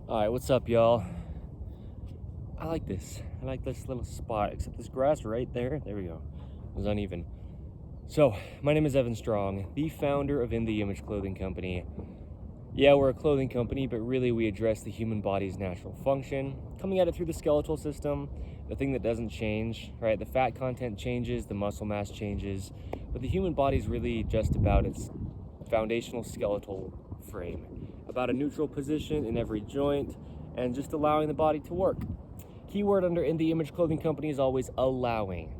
Alright, what's up, y'all? I like this. I like this little spot, except this grass right there. There we go. It was uneven. So, my name is Evan Strong, the founder of InTheImageClothingCompany. Yeah, we're a clothing company, but really we address the human body's natural function, coming at it through the skeletal system, the thing that doesn't change, right? The fat content changes, the muscle mass changes, but the human body's really just about its foundational skeletal frame, about a neutral position in every joint, and just allowing the body to work. Keyword under In The Image Clothing Company is always allowing,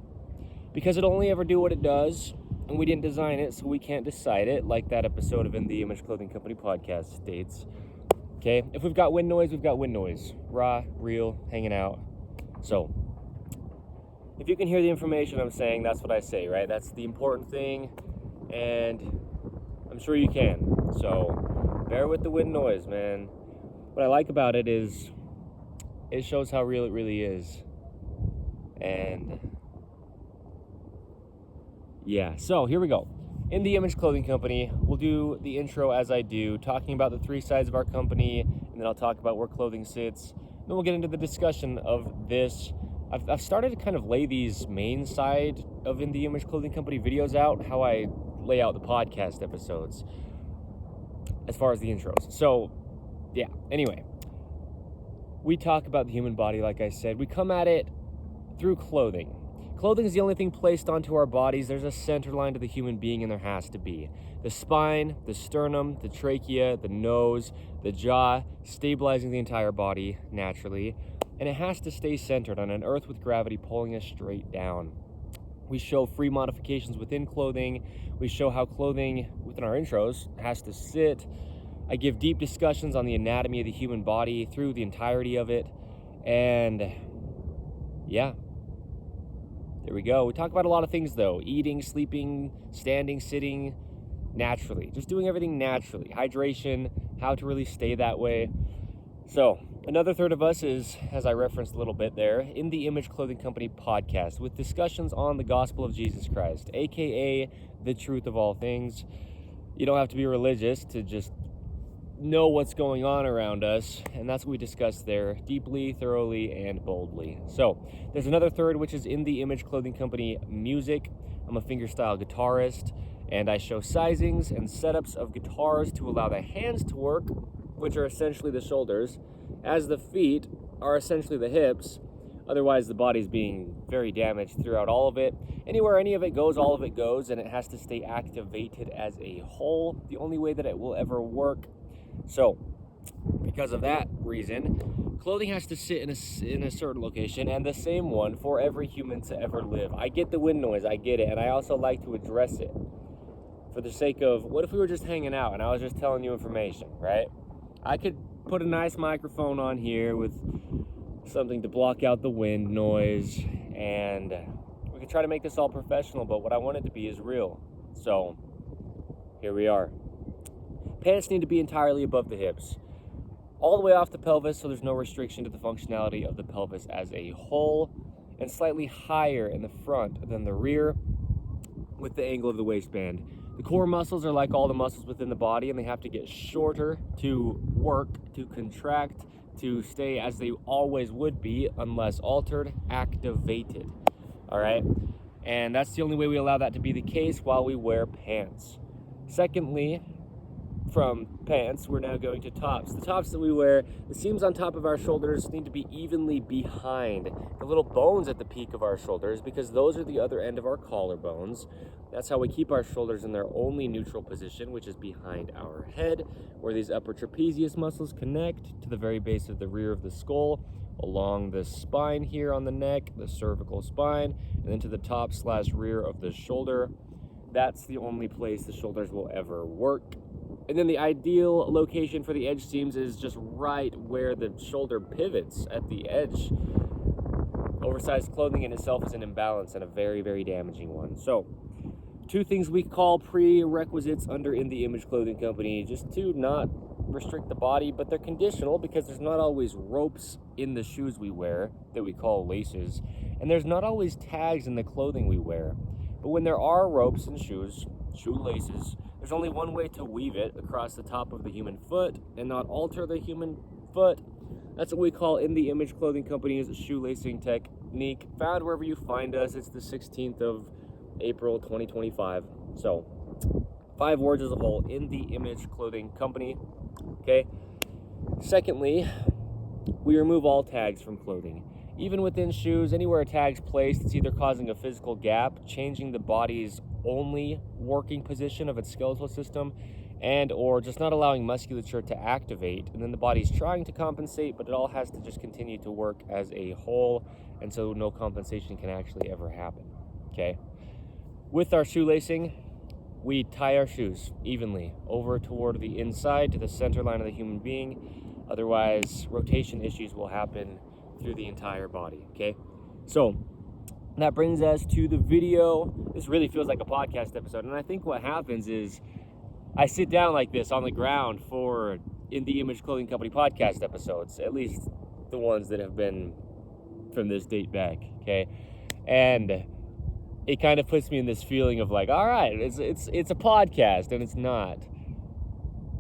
because it'll only ever do what it does, and we didn't design it, so we can't decide it, like that episode of In The Image Clothing Company podcast states. Okay, if we've got wind noise, we've got wind noise. Raw, real, hanging out. So, if you can hear the information I'm saying, that's what I say, right? That's the important thing, and I'm sure you can. So, bear with the wind noise, man. What I like about it is it shows how real it really is. And yeah, so here we go. In The Image Clothing Company, we'll do the intro as I do, talking about the three sides of our company, and then I'll talk about where clothing sits. Then we'll get into the discussion of this. I've started to kind of lay these main side of In The Image Clothing Company videos out, how I lay out the podcast episodes as far as the intros. So, yeah, anyway. We talk about the human body, like I said. We come at it through clothing. Clothing is the only thing placed onto our bodies. There's a center line to the human being, and there has to be. The spine, the sternum, the trachea, the nose, the jaw, stabilizing the entire body naturally. And it has to stay centered on an earth with gravity pulling us straight down. We show free modifications within clothing. We show how clothing, within our intros, has to sit. I give deep discussions on the anatomy of the human body through the entirety of it. And yeah, there we go. We talk about a lot of things though. Eating, sleeping, standing, sitting, naturally. Just doing everything naturally. Hydration, how to really stay that way. So, another third of us is, as I referenced a little bit there, In The Image Clothing Company podcast with discussions on the gospel of Jesus Christ, aka the truth of all things. You don't have to be religious to just know what's going on around us, and that's what we discuss there, deeply, thoroughly, and boldly. So, there's another third, which is In The Image Clothing Company music. I'm a fingerstyle guitarist, and I show sizings and setups of guitars to allow the hands to work, which are essentially the shoulders, as the feet are essentially the hips. Otherwise, the body's being very damaged throughout all of it. Anywhere any of it goes, all of it goes, and it has to stay activated as a whole. The only way that it will ever work. So, because of that reason, clothing has to sit in a certain location, and the same one for every human to ever live. I get the wind noise, I get it, and I also like to address it for the sake of, what if we were just hanging out and I was just telling you information, right? I could put a nice microphone on here with something to block out the wind noise, and we could try to make this all professional, but what I want it to be is real. So, here we are. Pants need to be entirely above the hips, all the way off the pelvis, so there's no restriction to the functionality of the pelvis as a whole, and slightly higher in the front than the rear with the angle of the waistband. The core muscles are like all the muscles within the body, and they have to get shorter to work, to contract, to stay as they always would be unless altered, activated. All right? And that's the only way we allow that to be the case while we wear pants. Secondly, from pants, we're now going to tops. The tops that we wear, the seams on top of our shoulders need to be evenly behind the little bones at the peak of our shoulders, because those are the other end of our collarbones. That's how we keep our shoulders in their only neutral position, which is behind our head, where these upper trapezius muscles connect to the very base of the rear of the skull, along the spine here on the neck, the cervical spine, and then to the top/rear of the shoulder. That's the only place the shoulders will ever work. And then the ideal location for the edge seams is just right where the shoulder pivots at the edge. Oversized clothing in itself is an imbalance, and a very, very damaging one. So, two things we call prerequisites under In The Image Clothing Company, just to not restrict the body, but they're conditional because there's not always ropes in the shoes we wear that we call laces, and there's not always tags in the clothing we wear. But when there are ropes in shoes, shoelaces, there's only one way to weave it across the top of the human foot and not alter the human foot. That's what we call In the Image Clothing Company's shoelacing technique, found wherever you find us. It's the 16th of April 2025. So 5 words as a whole: In the Image Clothing Company. Okay. Secondly, we remove all tags from clothing. Even within shoes, anywhere a tag's placed, it's either causing a physical gap, changing the body's only working position of its skeletal system, and or just not allowing musculature to activate. And then the body's trying to compensate, but it all has to just continue to work as a whole, and so no compensation can actually ever happen. Okay. With our shoelacing, we tie our shoes evenly over toward the inside to the center line of the human being. Otherwise, rotation issues will happen through the entire body. Okay. So that brings us to the video. This really feels like a podcast episode. And I think what happens is I sit down like this on the ground for In the Image Clothing Company podcast episodes, at least the ones that have been from this date back. Okay. And it kind of puts me in this feeling of like, all right, it's a podcast, and it's not.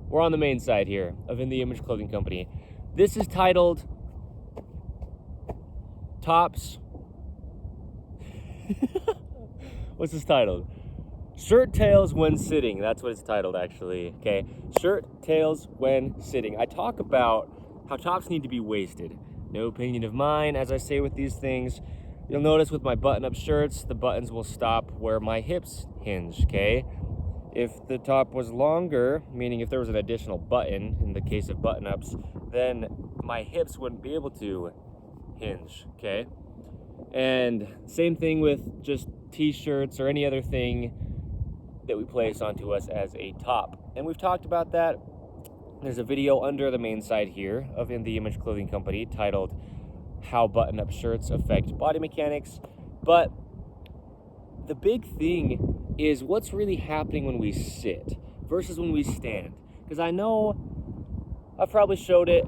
We're on the main side here of In the Image Clothing Company. This is titled Tops. What's this titled? Shirt tails when sitting. That's what it's titled, actually. Okay. Shirt tails when sitting. I talk about how tops need to be waisted. No opinion of mine, as I say with these things. You'll notice with my button-up shirts, the buttons will stop where my hips hinge, okay? If the top was longer, meaning if there was an additional button, in the case of button-ups, then my hips wouldn't be able to hinge, okay? And same thing with just t-shirts or any other thing that we place onto us as a top. And we've talked about that. There's a video under the main side here of In the Image Clothing Company titled How Button-Up Shirts Affect Body Mechanics. But the big thing is what's really happening when we sit versus when we stand. Because I know I've probably showed it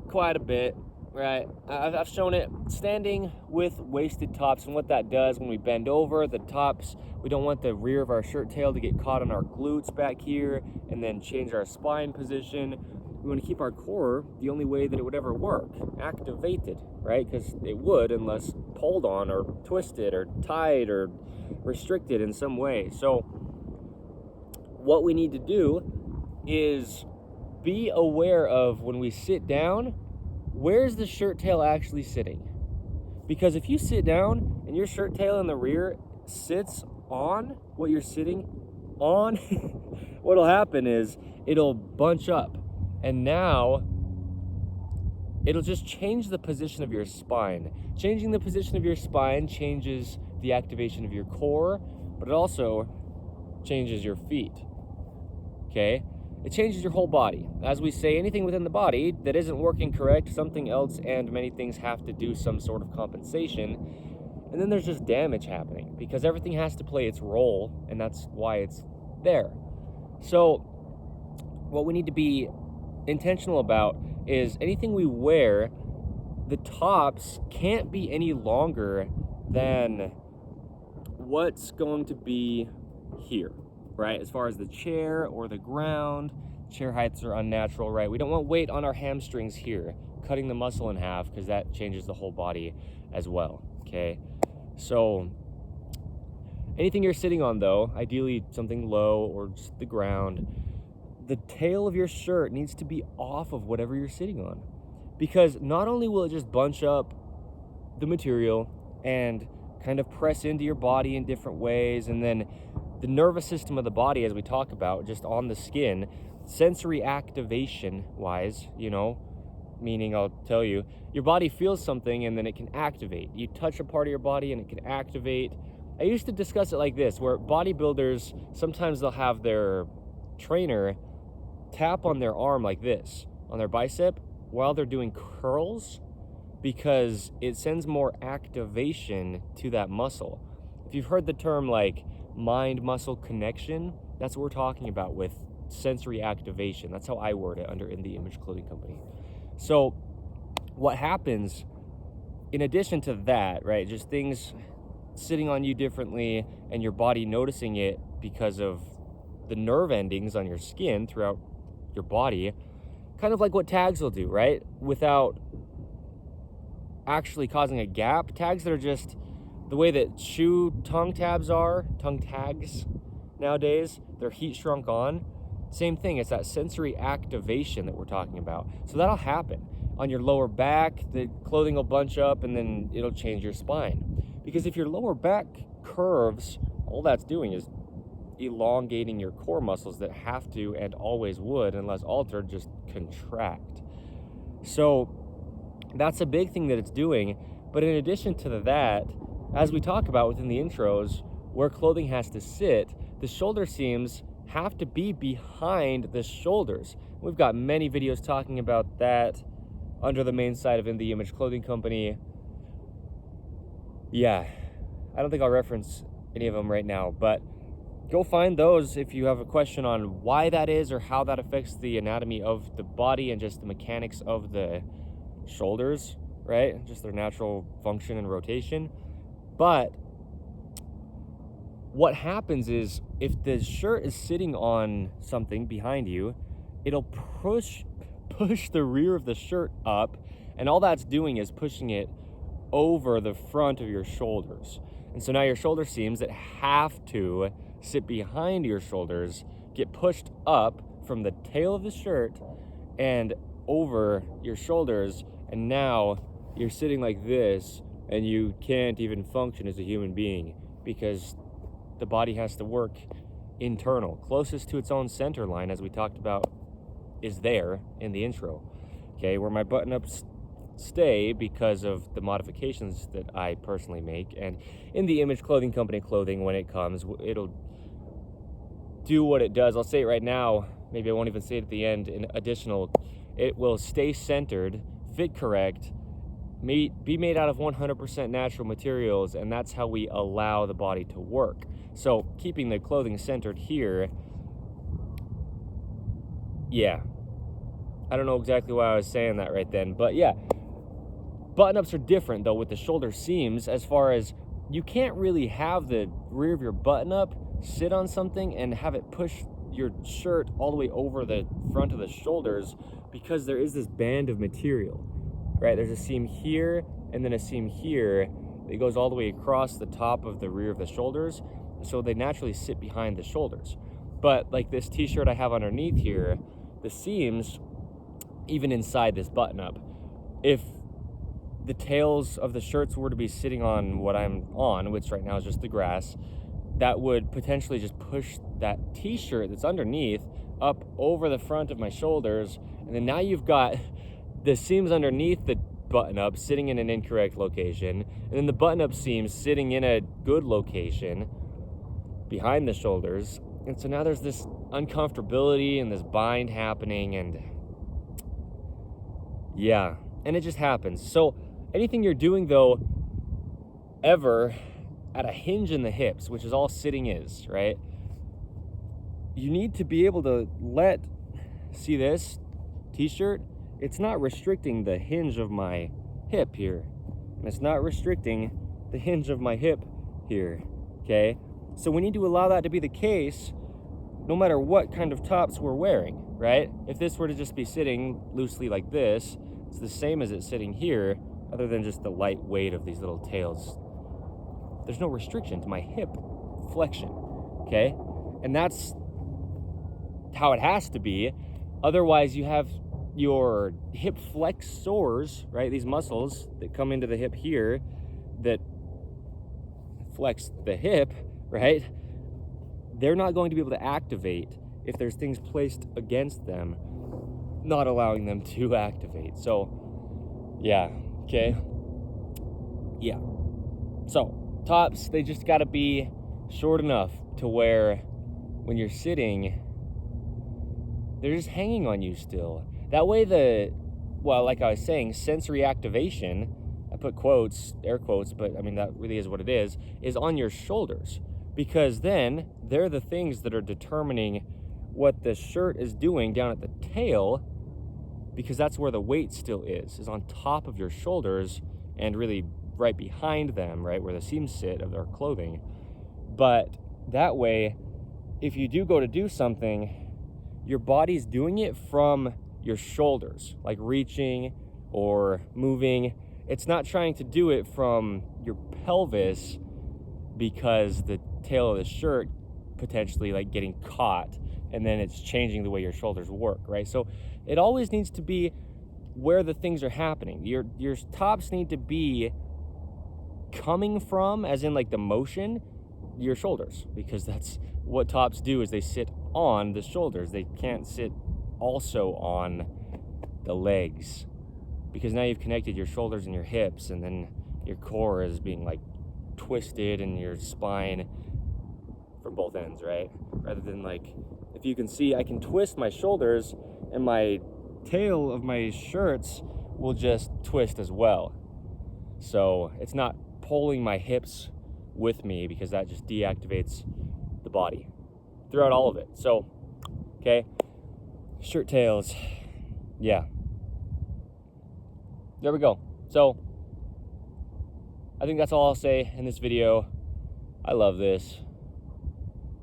quite a bit, right? I've shown it standing with waisted tops, and what that does when we bend over, the tops, we don't want the rear of our shirt tail to get caught on our glutes back here and then change our spine position. We want to keep our core the only way that it would ever work, activated, right? Because it would unless pulled on or twisted or tied or restricted in some way. So what we need to do is be aware of when we sit down, where's the shirt tail actually sitting? Because if you sit down and your shirt tail in the rear sits on what you're sitting on, what'll happen is it'll bunch up. And now it'll just change the position of your spine. Changing the position of your spine changes the activation of your core, but it also changes your feet. Okay? It changes your whole body. As we say, anything within the body that isn't working correct, something else and many things have to do some sort of compensation. And then there's just damage happening because everything has to play its role, and that's why it's there. So what we need to be intentional about is anything we wear, the tops can't be any longer than what's going to be here, right? As far as the chair or the ground, chair heights are unnatural, right? We don't want weight on our hamstrings here, cutting the muscle in half, because that changes the whole body as well, okay? So anything you're sitting on, though, ideally something low or just the ground, the tail of your shirt needs to be off of whatever you're sitting on, because not only will it just bunch up the material and kind of press into your body in different ways, and then the nervous system of the body, as we talk about, just on the skin, sensory activation wise, meaning I'll tell you, your body feels something and then it can activate. You touch a part of your body and it can activate. I used to discuss it like this, where bodybuilders, sometimes they'll have their trainer tap on their arm like this, on their bicep, while they're doing curls, because it sends more activation to that muscle. If you've heard the term like mind-muscle connection, that's what we're talking about with sensory activation. That's how I word it under In the Image Clothing Company. So what happens in addition to that, right, just things sitting on you differently and your body noticing it because of the nerve endings on your skin throughout your body, kind of like what tags will do, right? Without actually causing a gap. Tags that are just the way that shoe tongue tags nowadays, they're heat shrunk on. Same thing, it's that sensory activation that we're talking about. So that'll happen. On your lower back, the clothing will bunch up and then it'll change your spine. Because if your lower back curves, all that's doing is elongating your core muscles that have to and always would, unless altered, just contract. So that's a big thing that it's doing. But in addition to that, as we talk about within the intros, where clothing has to sit, the shoulder seams have to be behind the shoulders. We've got many videos talking about that under the main site of In The Image Clothing Company. Yeah, I don't think I'll reference any of them right now, but go find those if you have a question on why that is or how that affects the anatomy of the body and just the mechanics of the shoulders, right? Just their natural function and rotation. But what happens is if the shirt is sitting on something behind you, it'll push the rear of the shirt up, and all that's doing is pushing it over the front of your shoulders. And so now your shoulder seams that have to sit behind your shoulders get pushed up from the tail of the shirt and over your shoulders, and now you're sitting like this and you can't even function as a human being because the body has to work internal. Closest to its own center line, as we talked about, is there in the intro, okay, where my button-ups stay because of the modifications that I personally make. And In The Image Clothing Company clothing, when it comes, it'll do what it does. I'll say it right now, maybe I won't even say it at the end, in additional, it will stay centered, fit correct, be made out of 100% natural materials, and that's how we allow the body to work. So keeping the clothing centered here, yeah, I don't know exactly why I was saying that right then, but yeah, button-ups are different though with the shoulder seams, as far as you can't really have the rear of your button-up sit on something and have it push your shirt all the way over the front of the shoulders, because there is this band of material, right? There's a seam here and then a seam here that goes all the way across the top of the rear of the shoulders, so they naturally sit behind the shoulders. But like this t-shirt I have underneath here, the seams, even inside this button-up, if the tails of the shirts were to be sitting on what I'm on, which right now is just the grass, that would potentially just push that t-shirt that's underneath up over the front of my shoulders, and then now you've got the seams underneath the button-up sitting in an incorrect location, and then the button-up seams sitting in a good location behind the shoulders. And so now there's this uncomfortability and this bind happening, and yeah, and it just happens. So anything you're doing though, ever at a hinge in the hips, which is all sitting is, right? You need to be able to see this t-shirt, it's not restricting the hinge of my hip here, and it's not restricting the hinge of my hip here, okay? So we need to allow that to be the case no matter what kind of tops we're wearing, right? If this were to just be sitting loosely like this, it's the same as it sitting here, other than just the light weight of these little tails. There's no restriction to my hip flexion, okay? And that's how it has to be. Otherwise, you have your hip flexors, right? These muscles that come into the hip here that flex the hip, right? They're not going to be able to activate if there's things placed against them, not allowing them to activate. So, yeah, okay? Yeah. So, tops, they just gotta be short enough to where when you're sitting, they're just hanging on you still. That way like I was saying, sensory activation, I put quotes, air quotes, but I mean, that really is what it is on your shoulders. Because then they're the things that are determining what the shirt is doing down at the tail, because that's where the weight still is on top of your shoulders and really right behind them, right where the seams sit of their clothing. But that way, if you do go to do something, your body's doing it from your shoulders, like reaching or moving. It's not trying to do it from your pelvis, because the tail of the shirt potentially like getting caught, and then it's changing the way your shoulders work, right? So it always needs to be where the things are happening. Your tops need to be coming from, as in like the motion, your shoulders, because that's what tops do, is they sit on the shoulders. They can't sit also on the legs, because now you've connected your shoulders and your hips, and then your core is being like twisted, and your spine from both ends, right? Rather than, like, if you can see, I can twist my shoulders and my tail of my shirts will just twist as well. So it's not pulling my hips with me, because that just deactivates the body throughout all of it. So, okay, shirt tails, yeah. There we go. So I think that's all I'll say in this video. I love this.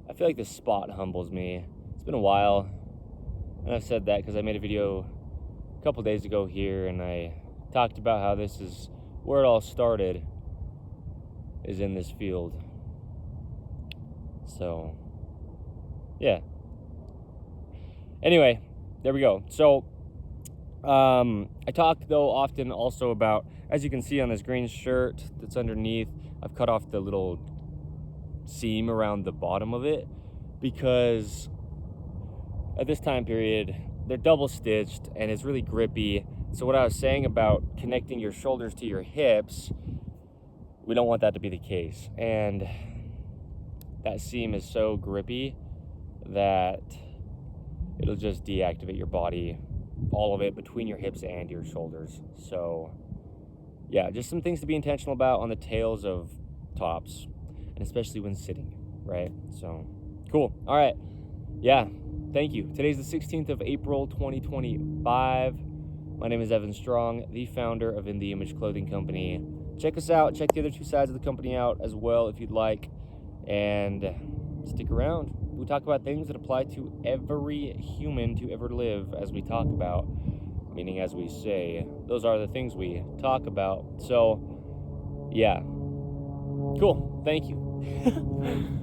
I feel like this spot humbles me. It's been a while, and I've said that because I made a video a couple days ago here, and I talked about how this is where it all started, is in this field. So, yeah. Anyway, there we go. So, I talk, though, often also about, as you can see on this green shirt that's underneath, I've cut off the little seam around the bottom of it, because at this time period, they're double stitched and it's really grippy. So what I was saying about connecting your shoulders to your hips, we don't want that to be the case. And that seam is so grippy that it'll just deactivate your body, all of it, between your hips and your shoulders. So yeah, just some things to be intentional about on the tails of tops, and especially when sitting, right? So cool. All right. Yeah, thank you. Today's the 16th of April, 2025. My name is Evan Strong, the founder of In The Image Clothing Company. Check us out. Check the other two sides of the company out as well if you'd like. And stick around. We talk about things that apply to every human to ever live, as we talk about, meaning as we say. Those are the things we talk about. So, yeah. Cool. Thank you.